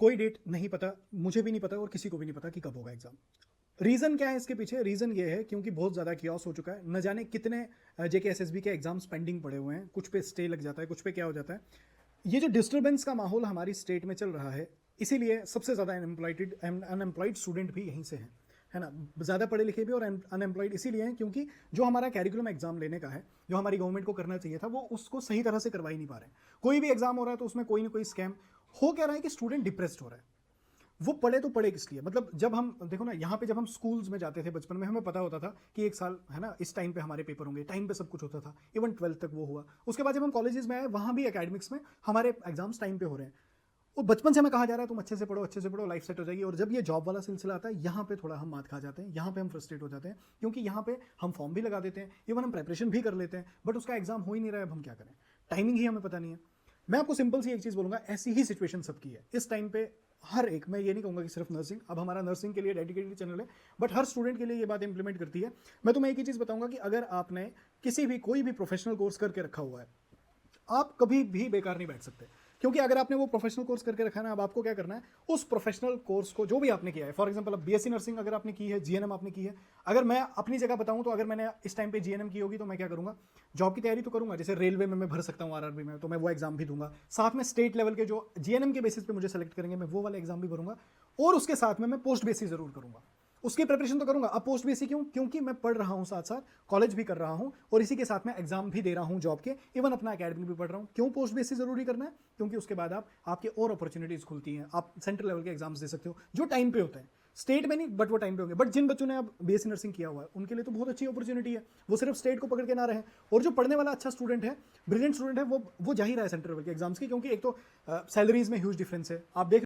कोई डेट नहीं पता, मुझे भी नहीं पता और किसी को भी नहीं पता कि कब होगा एग्ज़ाम। रीज़न क्या है इसके पीछे? रीज़न ये है क्योंकि बहुत ज़्यादा कियोस हो चुका है। न जाने कितने जेके एसएसबी के एग्ज़ाम्स पेंडिंग पड़े हुए हैं, कुछ पे स्टे लग जाता है, कुछ पे क्या हो जाता है। ये जो डिस्टर्बेंस का माहौल हमारी स्टेट में चल रहा है, इसीलिए सबसे ज़्यादा अनएम्प्लॉयड स्टूडेंट भी यहीं से हैं, है ना? ज़्यादा पढ़े लिखे भी और अनएम्प्लॉयड इसीलिए हैं क्योंकि जो हमारा कैरिकुलम एग्जाम लेने का है, जो हमारी गवर्नमेंट को करना चाहिए था, वो उसको सही तरह से करवा ही नहीं पा रहे हैं। कोई भी एग्जाम हो रहा है तो उसमें कोई ना कोई स्कैम हो। क्या रहा है कि स्टूडेंट डिप्रेस्ड हो रहा है। वो पढ़े तो पढ़े किस लिए? मतलब जब हम देखो ना, यहाँ पे जब हम स्कूल्स में जाते थे बचपन में, हमें पता होता था कि एक साल है ना, इस टाइम पे हमारे पेपर होंगे, टाइम पे सब कुछ होता था। इवन 12th तक वो हुआ। उसके बाद जब हम कॉलेजेस में आए, वहाँ भी एकेडमिक्स में हमारे एग्जाम्स टाइम पे हो रहे हैं। वो बचपन से हमें कहा जा रहा है तुम अच्छे से पढ़ो, लाइफ सेट हो जाएगी। और जब ये जॉब वाला सिलसिला आता है, यहाँ पे थोड़ा हम मात खा जाते हैं, यहाँ पे हम फ्रस्ट्रेट हो जाते हैं, क्योंकि यहाँ पे हम फॉर्म भी लगा देते हैं, इवन हम प्रेपरेशन भी कर लेते हैं, बट उसका एग्जाम हो ही नहीं रहा है। अब हम क्या करें? टाइमिंग ही हमें पता नहीं है। मैं आपको सिंपल सी एक चीज़ बोलूँगा, ऐसी ही सिचुएशन सबकी है इस टाइम पे। हर एक, मैं ये नहीं कहूँगा कि सिर्फ नर्सिंग, अब हमारा नर्सिंग के लिए डेडिकेटेड चैनल है, बट हर स्टूडेंट के लिए ये बात इंप्लीमेंट करती है। मैं तुम्हें एक ही चीज़ बताऊँगा कि अगर आपने किसी भी कोई भी प्रोफेशनल कोर्स करके रखा हुआ है, आप कभी भी बेकार नहीं बैठ सकते। क्योंकि अगर आपने वो प्रोफेशनल कोर्स करके रखा है ना, अब आपको क्या करना है, उस प्रोफेशनल कोर्स को जो भी आपने किया है, फॉर एग्जांपल अब बीएससी नर्सिंग अगर आपने की है, जीएनएम आपने की है, अगर मैं अपनी जगह बताऊं तो अगर मैंने इस टाइम पे जीएनएम की होगी तो मैं क्या करूंगा, जॉब की तैयारी तो करूंगा। जैसे रेलवे में मैं भर सकता हूँ आरआरबी में, तो मैं वो एग्जाम भी दूंगा। साथ में स्टेट लेवल के जो जीएनएम के बेसिस पे मुझे सेलेक्ट करेंगे, मैं वो वाला एग्जाम भी भरूंगा। और उसके साथ में मैं पोस्ट बेसिस जरूर करूंगा, उसकी प्रिपरेशन तो करूंगा। अब पोस्ट बेसिक क्यों? क्योंकि मैं पढ़ रहा हूं, साथ साथ कॉलेज भी कर रहा हूं और इसी के साथ में एग्जाम भी दे रहा हूं जॉब के, इवन अपना एकेडमिक भी पढ़ रहा हूं। क्यों पोस्ट बेसिक जरूरी करना है? क्योंकि उसके बाद आपके और अपॉर्चुनिटीज खुलती हैं, आप सेंट्रल लेवल के एग्जाम्स दे सकते हो जो टाइम पे होते हैं। स्टेट में नहीं, बट वो टाइम पे होंगे। बट जिन बच्चों ने अब बीएससी नर्सिंग किया हुआ है, उनके लिए तो बहुत अच्छी अपॉर्चुनिटी है, वो सिर्फ स्टेट को पकड़ के ना रहे। और जो पढ़ने वाला अच्छा स्टूडेंट है, ब्रिलियंट स्टूडेंट है, वो जा ही रहा है सेंट्रल लेवल के एग्जाम्स की, क्योंकि एक तो सैलरीज में ह्यूज डिफरेंस है। आप देख